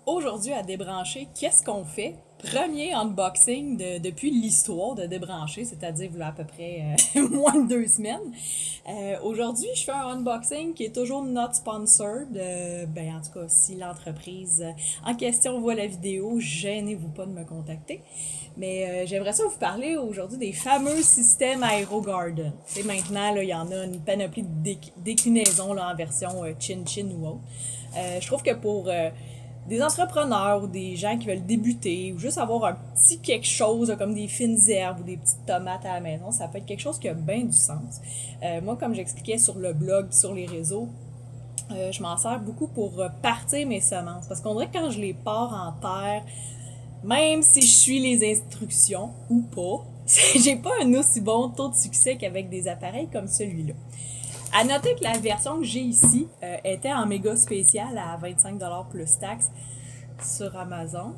Aujourd'hui, à Débrancher, qu'est-ce qu'on fait? Premier unboxing depuis l'histoire de Débrancher, c'est-à-dire il y a à peu près moins de 2 semaines. Aujourd'hui, je fais un unboxing qui est toujours not sponsored. Ben, en tout cas, si l'entreprise en question voit la vidéo, gênez-vous pas de me contacter. Mais j'aimerais ça vous parler aujourd'hui des fameux systèmes AeroGarden. C'est maintenant, là, il y en a une panoplie de déclinaisons là, en version chin-chin ou autre. Je trouve que pour des entrepreneurs ou des gens qui veulent débuter ou juste avoir un petit quelque chose là, comme des fines herbes ou des petites tomates à la maison, ça peut être quelque chose qui a bien du sens. Moi, comme j'expliquais sur le blog, sur les réseaux, je m'en sers beaucoup pour partir mes semences. Parce qu'on dirait que quand je les pars en terre, même si je suis les instructions ou pas, j'ai pas un aussi bon taux de succès qu'avec des appareils comme celui-là. À noter que la version que j'ai ici était en méga spécial à 25$ plus taxes sur Amazon.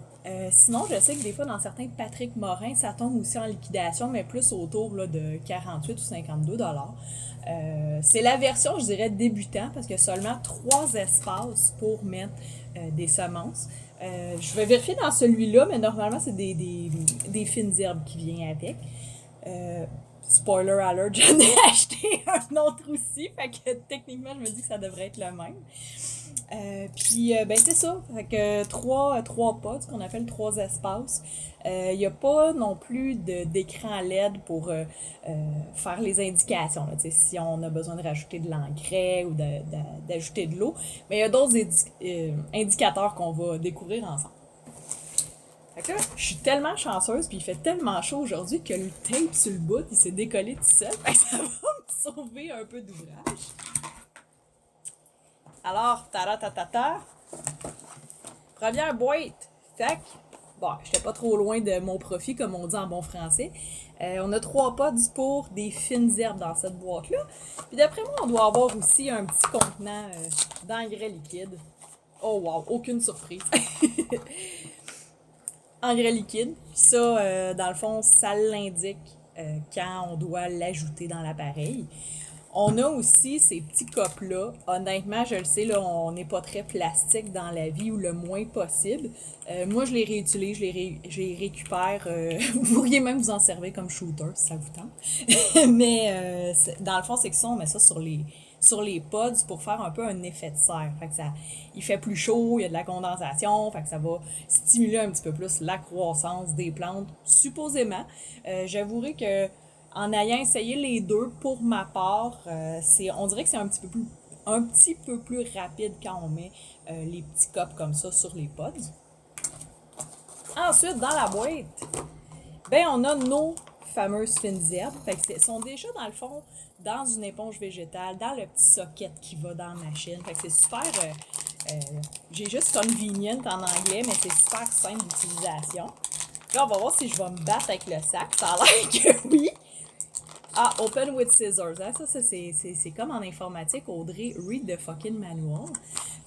Sinon, je sais que des fois, dans certains Patrick Morin, ça tombe aussi en liquidation, mais plus autour là, de 48 ou 52$. C'est la version, je dirais, débutant, parce qu'il y a seulement 3 espaces pour mettre des semences. Je vais vérifier dans celui-là, mais normalement, c'est des fines herbes qui viennent avec. Spoiler alert, j'en ai acheté un autre aussi, fait que techniquement, je me dis que ça devrait être le même. Puis, ben c'est ça. Fait que trois pods, ce qu'on appelle 3 espaces. Il n'y a pas non plus d'écran LED pour faire les indications. Là, si on a besoin de rajouter de l'engrais ou d'ajouter de l'eau. Mais il y a d'autres indicateurs qu'on va découvrir ensemble. Fait que là, je suis tellement chanceuse, puis il fait tellement chaud aujourd'hui que le tape sur le bout, il s'est décollé tout seul. Fait que ça va me sauver un peu d'ouvrage. Alors, ta première boîte. Tac. Bon, j'étais pas trop loin de mon profit, comme on dit en bon français. On a 3 pods pour des fines herbes dans cette boîte-là. Puis d'après moi, on doit avoir aussi un petit contenant d'engrais liquide. Oh wow, aucune surprise. Engrais liquide. Puis ça, dans le fond, ça l'indique quand on doit l'ajouter dans l'appareil. On a aussi ces petits copes-là. Honnêtement, je le sais, là, on n'est pas très plastique dans la vie ou le moins possible. Moi, je les réutilise, je les récupère. Vous pourriez même vous en servir comme shooter si ça vous tente. Mais dans le fond, c'est que ça, on met ça sur les pods pour faire un peu un effet de serre. Fait que ça, il fait plus chaud, il y a de la condensation, fait que ça va stimuler un petit peu plus la croissance des plantes, supposément. J'avouerai que en ayant essayé les deux, pour ma part, on dirait que c'est un petit peu plus rapide quand on met les petits copes comme ça sur les pods. Ensuite, dans la boîte, ben on a nos fameuses fines herbes. Fait que sont déjà, dans le fond, dans une éponge végétale, dans le petit socket qui va dans la machine. Fait que c'est super... j'ai juste convenient en anglais, mais c'est super simple d'utilisation. Là, on va voir si je vais me battre avec le sac. Ça a l'air que oui. Ah, open with scissors. Hein? Ça c'est comme en informatique, Audrey, read the fucking manual.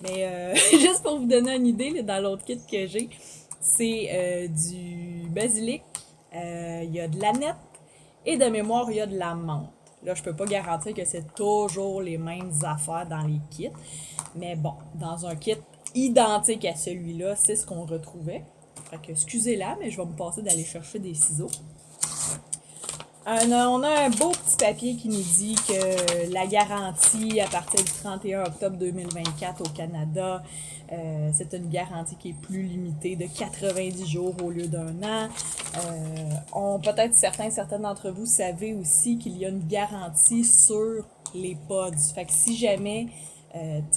Mais juste pour vous donner une idée, là, dans l'autre kit que j'ai, c'est du basilic, il y a de l'aneth et de mémoire, il y a de la menthe. Là, je peux pas garantir que c'est toujours les mêmes affaires dans les kits. Mais bon, dans un kit identique à celui-là, c'est ce qu'on retrouvait. Fait que excusez-la, mais je vais me passer d'aller chercher des ciseaux. On a un beau petit papier qui nous dit que la garantie à partir du 31 octobre 2024 au Canada, c'est une garantie qui est plus limitée de 90 jours au lieu d'1 an. Peut-être certaines d'entre vous savez aussi qu'il y a une garantie sur les pods. Fait que si jamais,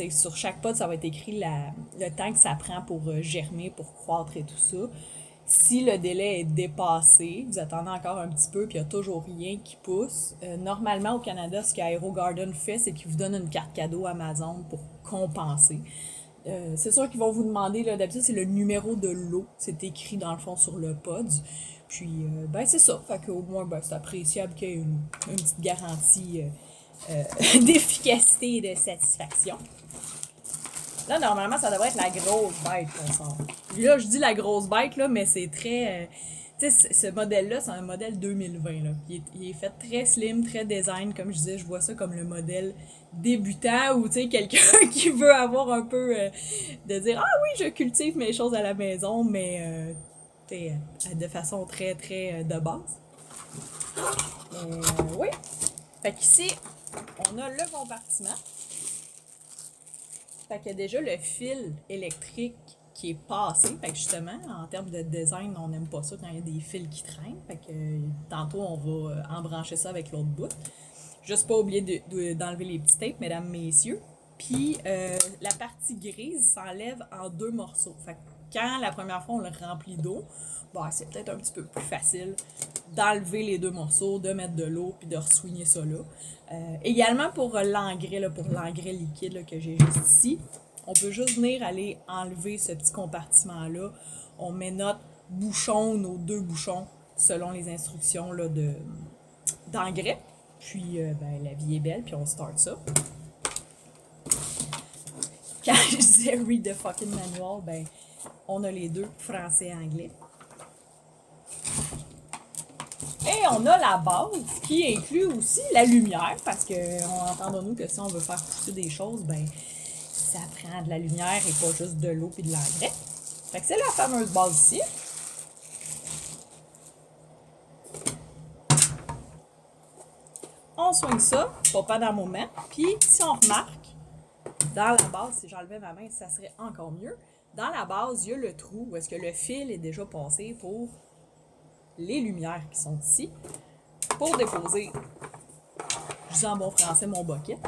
sur chaque pod, ça va être écrit le temps que ça prend pour germer, pour croître et tout ça. Si le délai est dépassé, vous attendez encore un petit peu puis il n'y a toujours rien qui pousse, normalement au Canada, ce qu'AeroGarden fait, c'est qu'il vous donne une carte cadeau Amazon pour compenser. C'est sûr qu'ils vont vous demander, là, d'habitude, c'est le numéro de lot. C'est écrit dans le fond sur le pod. Puis, ben c'est ça. Fait qu'au moins, ben, c'est appréciable qu'il y ait une petite garantie d'efficacité et de satisfaction. Là, normalement, ça devrait être la grosse bête qu'on sort. Là, je dis la grosse bête, là, mais c'est très... tu sais, ce modèle-là, c'est un modèle 2020. Là. Il est fait très slim, très design. Comme je disais, je vois ça comme le modèle débutant ou tu sais quelqu'un qui veut avoir un peu de dire ah oui je cultive mes choses à la maison mais de façon très très de base. Oui. Fait qu'ici on a le compartiment. Fait qu'il y a déjà le fil électrique qui est passé. Fait que justement, en termes de design, on n'aime pas ça quand il y a des fils qui traînent. Fait que tantôt, on va embrancher ça avec l'autre bout. Juste pas oublier d'enlever les petits tapes, mesdames, messieurs. Puis la partie grise s'enlève en 2 morceaux. Fait que quand la première fois on le remplit d'eau, bah, c'est peut-être un petit peu plus facile d'enlever les 2 morceaux, de mettre de l'eau puis de ressouigner ça là. Également pour l'engrais, là, pour l'engrais liquide là, que j'ai juste ici, on peut juste venir aller enlever ce petit compartiment-là. On met notre bouchon, nos 2 bouchons, selon les instructions là, d'engrais. Puis ben, la vie est belle, puis on start ça. Quand je disais read the fucking manual, ben on a les 2, français et anglais. Et on a la base qui inclut aussi la lumière, parce que entendons-nous que si on veut faire pousser des choses, ben ça prend de la lumière et pas juste de l'eau et de l'engrais. Fait que c'est la fameuse base ici. On soigne ça, pas pendant un moment. Puis si on remarque, dans la base, si j'enlevais ma main, ça serait encore mieux. Dans la base, il y a le trou où est-ce que le fil est déjà passé pour les lumières qui sont ici. Pour déposer, je dis en bon français, mon bucket.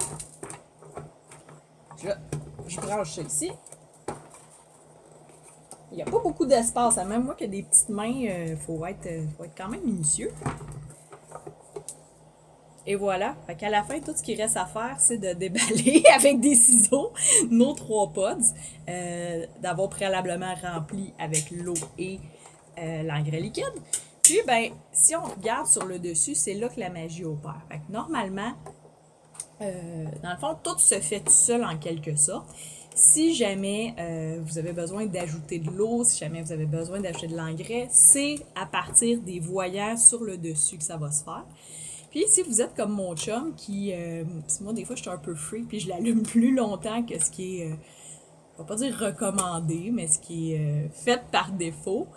Je branche ça ici. Il n'y a pas beaucoup d'espace. Même moi qui ai des petites mains, il faut être quand même minutieux. Et voilà. Fait qu'à la fin, tout ce qui reste à faire, c'est de déballer avec des ciseaux nos 3 pods, d'avoir préalablement rempli avec l'eau et l'engrais liquide. Puis, ben, si on regarde sur le dessus, c'est là que la magie opère. Fait que normalement, dans le fond, tout se fait tout seul en quelque sorte. Si jamais vous avez besoin d'ajouter de l'eau, si jamais vous avez besoin d'ajouter de l'engrais, c'est à partir des voyants sur le dessus que ça va se faire. Puis si vous êtes comme mon chum qui... moi, des fois, je suis un peu free, puis je l'allume plus longtemps que ce qui est... je vais pas dire recommandé, mais ce qui est fait par défaut,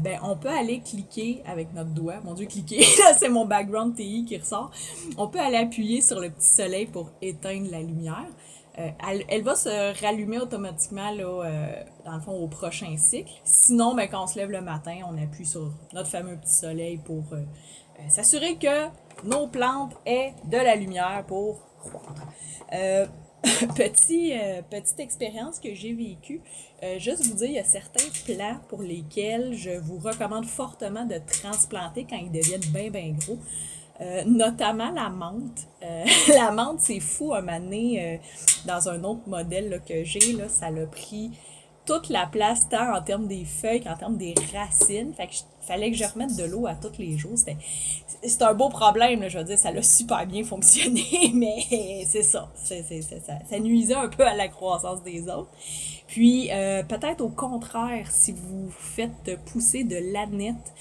ben on peut aller cliquer avec notre doigt. Mon Dieu, cliquer, là c'est mon background TI qui ressort. On peut aller appuyer sur le petit soleil pour éteindre la lumière. Elle va se rallumer automatiquement là, dans le fond au prochain cycle. Sinon, ben, quand on se lève le matin, on appuie sur notre fameux petit soleil pour s'assurer que nos plantes aient de la lumière pour croître. Petite expérience que j'ai vécue. Juste vous dire, il y a certains plants pour lesquels je vous recommande fortement de transplanter quand ils deviennent bien gros. Notamment la menthe. La menthe, c'est fou, un moment donné, dans un autre modèle là, que j'ai, là, ça l'a pris toute la place, tant en termes des feuilles qu'en termes des racines. Fait que fallait que je remette de l'eau à tous les jours. C'est un beau problème, là, je veux dire, ça a super bien fonctionné, mais c'est ça. Ça nuisait un peu à la croissance des autres. Puis, peut-être au contraire, si vous faites pousser de l'aneth,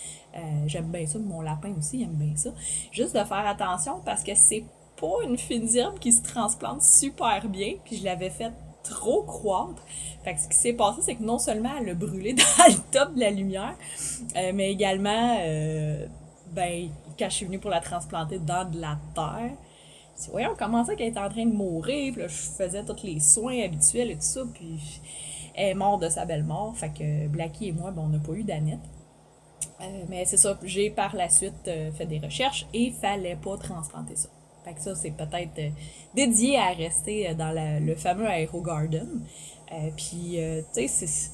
j'aime bien ça, mon lapin aussi aime bien ça, juste de faire attention parce que c'est pas une fine herbe qui se transplante super bien, puis je l'avais fait trop croître. Fait que ce qui s'est passé, c'est que non seulement elle a brûlé dans le top de la lumière, mais également, ben, quand je suis venue pour la transplanter dans de la terre, c'est voyons, on commençait qu'elle était en train de mourir, puis là, je faisais tous les soins habituels et tout ça, puis elle est morte de sa belle mort. Fait que Blackie et moi, ben, on n'a pas eu d'aneth. Mais c'est ça, j'ai par la suite fait des recherches et fallait pas transplanter ça. Fait que ça, c'est peut-être dédié à rester dans le fameux AeroGarden. Puis, tu sais, c'est...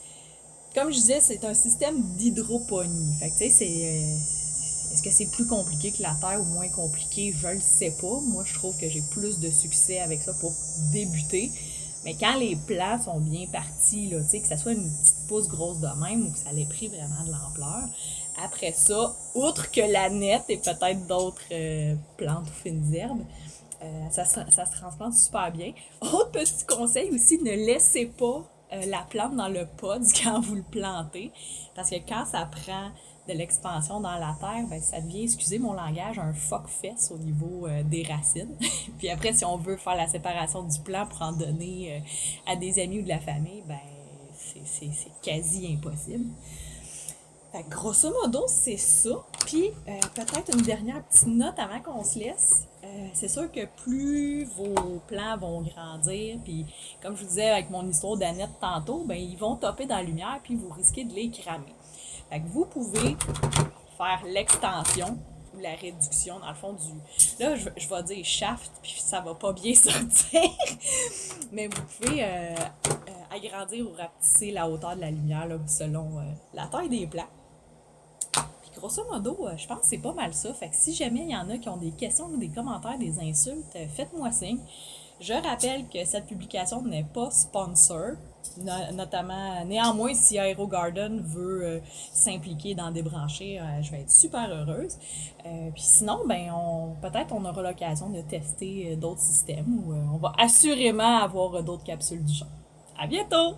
Comme je disais, c'est un système d'hydroponie. Fait que, tu sais, est-ce que c'est plus compliqué que la terre ou moins compliqué? Je le sais pas. Moi, je trouve que j'ai plus de succès avec ça pour débuter. Mais quand les plants sont bien partis, là, tu sais, que ça soit une petite pousse grosse de même ou que ça l'ait pris vraiment de l'ampleur, après ça, outre que la nette et peut-être d'autres plantes ou fines herbes, ça se transplante super bien. Autre petit conseil aussi, ne laissez pas la plante dans le pod quand vous le plantez, parce que quand ça prend de l'expansion dans la terre, ben, ça devient, excusez mon langage, un fuck-fest au niveau des racines. Puis après, si on veut faire la séparation du plant pour en donner à des amis ou de la famille, ben c'est quasi impossible. Fait que grosso modo, c'est ça. Puis peut-être une dernière petite note avant qu'on se laisse. C'est sûr que plus vos plants vont grandir, puis comme je vous disais avec mon histoire d'Annette tantôt, ben ils vont topper dans la lumière, puis vous risquez de les cramer. Fait que vous pouvez faire l'extension ou la réduction, dans le fond, du... Là, je vais dire shaft, puis ça va pas bien sortir, mais vous pouvez agrandir ou rapetisser la hauteur de la lumière là, selon la taille des plants. Grosso modo, je pense que c'est pas mal ça. Fait que si jamais il y en a qui ont des questions ou des commentaires, des insultes, faites-moi signe. Je rappelle que cette publication n'est pas sponsor, notamment, néanmoins, si AeroGarden veut s'impliquer dans Débrancher, je vais être super heureuse. Puis sinon, ben, peut-être on aura l'occasion de tester d'autres systèmes ou on va assurément avoir d'autres capsules du genre. À bientôt!